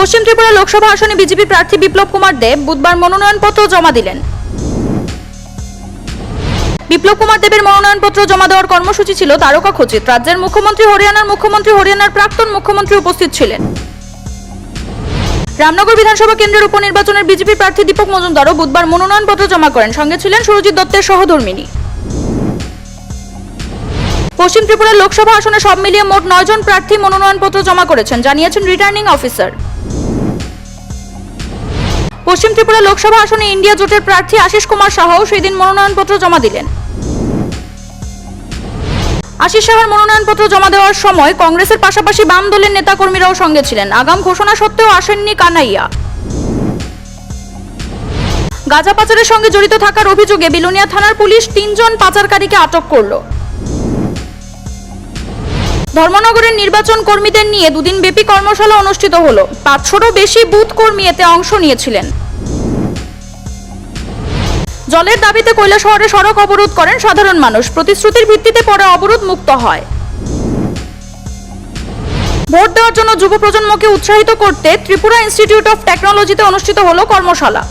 পশ্চিম ত্রিপুরা লোকসভা আসনে বিজেপি প্রার্থী বিপ্লব কুমার দেব বুধবার মনোনয়নপত্র জমা দিলেন। বিপ্লব কুমার দেবের মনোনয়নপত্র জমা দেওয়ার কর্মসূচি ছিল তারকা খচিত। রাজ্যের মুখ্যমন্ত্রী, হরিয়ানার প্রাক্তন মুখ্যমন্ত্রী উপস্থিত ছিলেন। রামনগর বিধানসভা কেন্দ্রের উপনির্বাচনের বিজেপি প্রার্থী দীপক মজুমদারও বুধবার মনোনয়নপত্র জমা করেন। সঙ্গে ছিলেন সুরজিৎ দত্তের সহধর্মিনী। পশ্চিম ত্রিপুরা লোকসভা আসনে সব মিলিয়ে মোট 9 জন প্রার্থী মনোনয়নপত্র জমা করেছেন, জানিয়েছেন রিটার্নিং অফিসার। পশ্চিম ত্রিপুরা লোকসভা আসনে ইন্ডিয়া জোটের প্রার্থী আশিস কুমার সাহাও সেদিন মনোনয়নপত্র জমা দিলেন। আশিস সাহার মনোনয়নপত্র জমা দেওয়ার সময় কংগ্রেসের পাশাপাশি বাম দলের নেতাকর্মীরাও সঙ্গে ছিলেন। আগাম ঘোষণা সত্ত্বেও আসেননি কানাইয়া। গাঁজা পাচারের সঙ্গে জড়িত থাকার অভিযোগে বিলোনিয়া থানার পুলিশ 3 জন পাচারকারীকে আটক করল। ধর্মনগরের নির্বাচন কর্মীদের নিয়ে দুদিন ব্যাপী কর্মশালা অনুষ্ঠিত হলো। 500-রও বেশি বুথ কর্মী এতে অংশ নিয়েছিলেন। জলের দাবিতে কৈলাসহরে সড়ক অবরোধ করেন সাধারণ মানুষ। প্রতিশ্রুতির ভিত্তিতে পরে অবরোধ মুক্ত হয়। ভোট দেওয়ার জন্য যুব প্রজন্মকে উৎসাহিত করতে ত্রিপুরা ইনস্টিটিউট অফ টেকনোলজিতে অনুষ্ঠিত হলো কর্মশালা।